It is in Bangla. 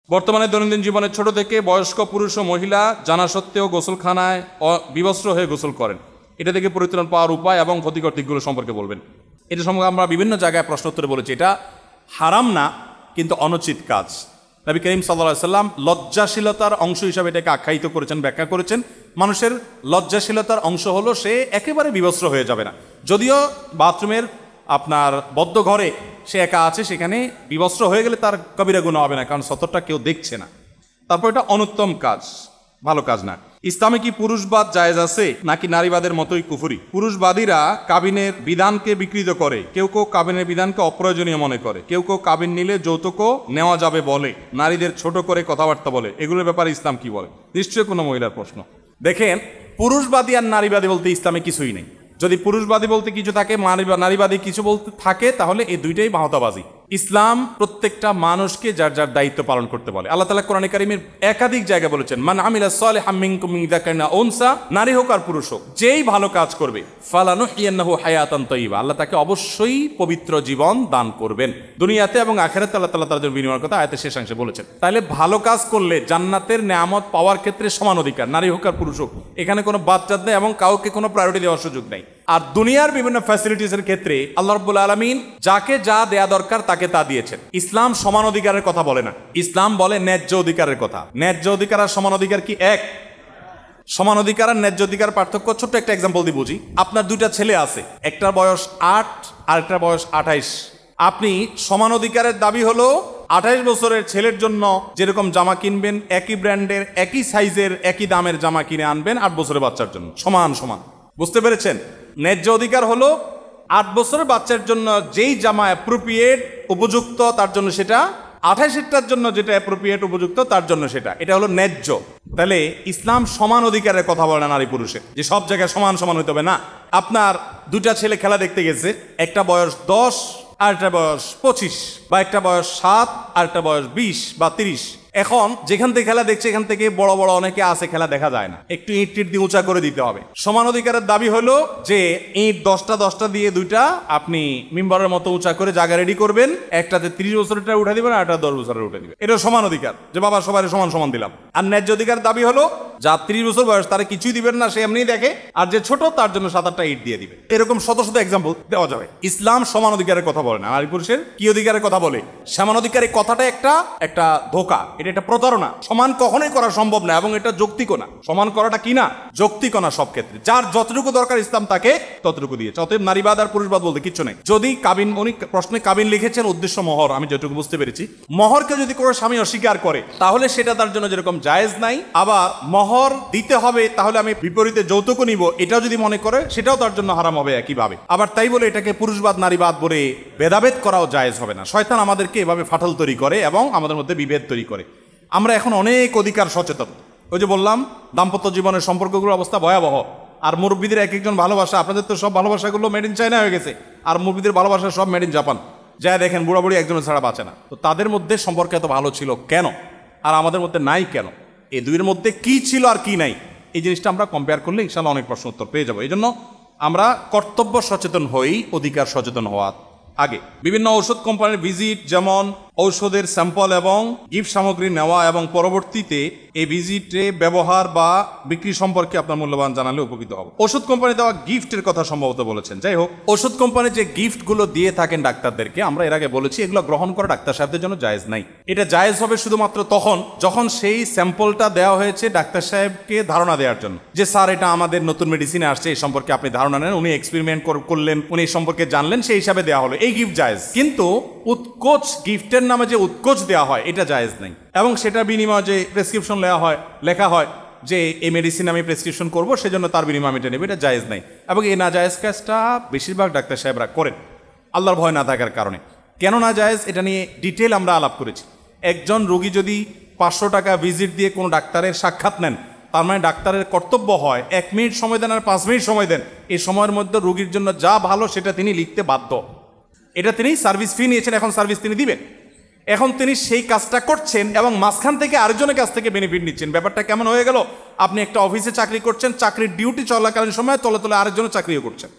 বর্তমানে দৈনন্দিন জীবনে ছোট থেকে বয়স্ক পুরুষ ও মহিলা জানা সত্ত্বেও গোসলখানায় বিবস্ত্র হয়ে গোসল করেন, এটা থেকে পরিত্রাণ পাওয়ার উপায় এবং ক্ষতিকর দিকগুলো সম্পর্কে বলবেন। এটা সম্পর্কে আমরা বিভিন্ন জায়গায় প্রশ্ন উত্তরে বলেছি, এটা হারাম না কিন্তু অনুচিত কাজ। নবী করিম সাল্লাল্লাহু আলাইহি সাল্লাম লজ্জাশীলতার অংশ হিসাবে এটাকে আখ্যায়িত করেছেন, ব্যাখ্যা করেছেন। মানুষের লজ্জাশীলতার অংশ হলো সে একেবারে বিবস্ত্র হয়ে যাবে না। যদিও বাথরুমের আপনার বদ্ধ ঘরে সে একা আছে, সেখানে বিবস্ত্র হয়ে গেলে তার কবিরা গুনাহ হবে না, কারণ সতরটা কেউ দেখছে না। তারপর এটা অনুত্তম কাজ, ভালো কাজ না। ইসলামে কি পুরুষবাদ জায়েজ আছে নাকি নারীবাদের মতোই কুফরি? পুরুষবাদীরা কাবিনের বিধানকে বিকৃত করে, কেউ কেউ কাবিনের বিধানকে অপ্রয়োজনীয় মনে করে, কেউ কেউ কাবিন নিলে যৌতুকও নেওয়া যাবে বলে, নারীদের ছোট করে কথাবার্তা বলে। এগুলোর ব্যাপারে ইসলাম কি বলে? নিশ্চয়ই কোনো মহিলার প্রশ্ন। দেখেন, পুরুষবাদী আর নারীবাদী বলতে ইসলামে কিছুই নেই। যদি পুরুষবাদী বলতে কিছু থাকে, নারীবাদী কিছু বলতে থাকে, তাহলে এই দুইটাই বাহতাবাজি। ইসলাম প্রত্যেকটা মানুষকে যার যার দায়িত্ব পালন করতে বলে। আল্লাহ তাআলা কোরআনে কারীমের একাধিক জায়গায় বলেছেন, মান আমিলা সালিহাম মিনকুম মিন যাকারিন আও উনসা, নারী হোক আর পুরুষ হোক, যেই ভালো কাজ করবে, ফালানুহইয়ান্নাহু হায়াতান তাইয়্যিবা, আল্লাহ তাকে অবশ্যই পবিত্র জীবন দান করবেন। দুনিয়াতে এবং আখিরাতে আল্লাহ তাআলা তার জন্য বিনিময়ের কথা আয়াতের শেষাংশে বলেছেন। তাহলে ভালো কাজ করলে জান্নাতের নেয়ামত পাওয়ার ক্ষেত্রে সমান অধিকার, নারী হোক আর পুরুষ হোক, এখানে কোনো বাদচাদ নেই এবং কাউকে কোনো প্রায়োরিটি দেওয়ার সুযোগ নেই। আর দুনিয়ার বিভিন্ন ফ্যাসিলিটিসের ক্ষেত্রে আল্লাহ রাব্বুল আলামিন যাকে যা দেয়া দরকার তাকে তা দিয়েছেন। ইসলাম সমান অধিকারের কথা বলে না, ইসলাম বলে ন্যায্য অধিকারের কথা। ন্যায্য অধিকার আর সমান অধিকার কি এক? সমান অধিকার আর ন্যায্য অধিকার পার্থক্য ছোট্ট একটা এক্সাম্পল দিয়ে বুঝি। আপনার দুইটা ছেলে আছে, একটার বয়স 8 আর একটার বয়স 28। আপনি সমান অধিকারের দাবি হলো 28 বছরের ছেলের জন্য যেরকম জামা কিনবেন, একই ব্র্যান্ডের একই সাইজের একই দামের জামা কিনে আনবেন 8 বছরের বাচ্চার জন্য, সমান সমান। বুঝতে পেরেছেন? ন্যায্য অধিকার হলো 8 বছরের বাচ্চার জন্য যেই জামা অ্যাপ্রোপ্রিয়েট উপযুক্ত তার জন্য সেটা, 28টার জন্য যেটা অ্যাপ্রোপ্রিয়েট উপযুক্ত তার জন্য সেটা। এটা হলো ন্যায্য। তাহলে ইসলাম সমান অধিকারের কথা বলে না নারী পুরুষের, যে সব জায়গায় সমান সমান হইতে হবে না। আপনার দুটা ছেলে খেলা দেখতে গেছে, একটা বয়স 10 আর একটা বয়স 25, বা একটা বয়স 7 আর একটা বয়স 20 বা 30। এখন যেখান থেকে খেলা দেখছে এখান থেকে বড় বড় অনেকে আছে, খেলা দেখা যায় না, একটু ইট টিট দিয়ে উঁচা করে দিতে হবে। সমান অধিকারের দাবি হলো যে ইট 10টা দিয়ে দুইটা আপনি মিম্বরের মতো উঁচা করে জায়গা রেডি করবেন, একটাতে 30 বছরেরটা উঠে দিবেন আর একটা 10 বছরের উঠে দিবেন। এটা সমান অধিকার, যে বাবা সবাই সমান সমান দিলাম। আর ন্যায্য অধিকার দাবি হলো যা 30 বছর বয়স তারা কিছুই দিবেন না, সে এমনি দেখে, আর যে ছোট তার জন্য 7-8টা ইট দিয়ে দিবে। এরকম শত শত এক্সাম্পল দেওয়া যাবে। ইসলাম সমান অধিকারের কথা বলে না, নারী পুরুষের কি অধিকারের কথা বলে? সমান অধিকার, এই কথাটা একটা ধোঁকা, এটা একটা প্রতারণা। সমান কখনোই করা সম্ভব না এবং এটা যৌক্তিক না। সমান করাটা কি না? যৌক্তিক না সব ক্ষেত্রে। যার যতটুকু দরকার ইসলাম তাকে ততটুকু দিয়েছে। অতএব নারীবাদ আর পুরুষবাদ বলতে কিচ্ছু নেই। যদি কাবিন, উনি প্রশ্নে কাবিন লিখেছেন উদ্দেশ্য মহর, আমি যেটুকু বুঝতে পেরেছি, মহরকে যদি কোনো স্বামী অস্বীকার করে তাহলে সেটা তার জন্য যেরকম জায়েজ নাই, আবার মহর দিতে হবে তাহলে আমি বিপরীতে যৌতুক নিব, এটাও যদি মনে করে সেটাও তার জন্য হারাম হবে একইভাবে। আবার তাই বলে এটাকে পুরুষবাদ নারীবাদ বলে ভেদাভেদ করাও জায়েজ হবে না। শয়তান আমাদেরকে এভাবে ফাটল তৈরি করে এবং আমাদের মধ্যে বিভেদ তৈরি করে। আমরা এখন অনেক অধিকার সচেতন। ওই যে বললাম, দাম্পত্য জীবনের সম্পর্কগুলোর অবস্থা ভয়াবহ। আর মুরব্বীদের এক একজন ভালোবাসা, আপনাদের তো সব ভালোবাসাগুলো মেড ইন চায়না হয়ে গেছে, আর মুরব্বীদের ভালোবাসা সব মেড ইন জাপান। যা দেখেন বুড়া বুড়ি একজনের ছাড়া বাঁচে না। তো তাদের মধ্যে সম্পর্ক এত ভালো ছিল কেন, আর আমাদের মধ্যে নাই কেন? এই দুইয়ের মধ্যে কি ছিল আর কি নাই, এই জিনিসটা আমরা কম্পেয়ার করলে ইনশাআল্লাহ অনেক প্রশ্ন উত্তর পেয়ে যাবো। এই জন্য আমরা কর্তব্য সচেতন হই অধিকার সচেতন হওয়ার আগে। বিভিন্ন ঔষধ কোম্পানির ভিজিট, যেমন ঔষধের স্যাম্পল এবং গিফট সামগ্রী নেওয়া এবং পরবর্তীতে এই ভিজিটে ব্যবহার বা বিক্রি সম্পর্কে আপনার মূল্যবান জানালে উপকৃত হবে। ওষুধ কোম্পানি দেওয়া গিফটের কথা সম্ভবত বলেছেন। যাই হোক, ওষুধ কোম্পানি যে গিফটগুলো দিয়ে থাকেন ডাক্তারদেরকে, আমরা এর আগে বলেছি এগুলো গ্রহণ করা ডাক্তার সাহেবদের জন্য জায়েজ নাই। এটা জায়েজ হবে শুধুমাত্র তখন যখন সেই স্যাম্পলটা দেওয়া হয়েছে ডাক্তার সাহেবকে ধারণা দেওয়ার জন্য, যে স্যার এটা আমাদের নতুন মেডিসিনে আসছে, এই সম্পর্কে আপনি ধারণা নেন, উনি এক্সপেরিমেন্ট করলেন, উনি এই সম্পর্কে জানলেন, সেই হিসাবে দেওয়া হলো, এই গিফট জায়েজ। কিন্তু উৎকোচ গিফটের নামে যে উৎকোচ দেওয়া হয় এটা জায়েজ নাই। এবং সেটার বিনিময়ে যে প্রেসক্রিপশন লেখা হয় যে এই মেডিসিন আমি প্রেসক্রিপশন করবো, সেজন্য তার বিনিময়ে আমি এটা নেব, এটা জায়েজ নাই। এবং এই না জায়েজ কাজটা বেশিরভাগ ডাক্তার সাহেবরা করেন আল্লাহর ভয় না থাকার কারণে। কেন না জায়েজ এটা নিয়ে ডিটেল আমরা আলাপ করেছি। একজন রোগী যদি 500 টাকা ভিজিট দিয়ে কোনো ডাক্তারের সাক্ষাৎ নেন, তার মানে ডাক্তারের কর্তব্য হয় 1 মিনিট সময় দেন আর 5 মিনিট সময় দেন, এই সময়ের মধ্যে রোগীর জন্য যা ভালো সেটা তিনি লিখতে বাধ্য। এটা তিনি সার্ভিস ফি নিয়েছেন, এখন সার্ভিস তিনি দিবেন। এখন তিনি সেই কাজটা করছেন এবং মাঝখান থেকে আরেকজনের কাছ থেকে বেনিফিট নিচ্ছেন। ব্যাপারটা কেমন হয়ে গেল? আপনি একটা অফিসে চাকরি করছেন, চাকরির ডিউটি চলাকালীন সময় তলে তলে আরেকজনের চাকরিও করছেন।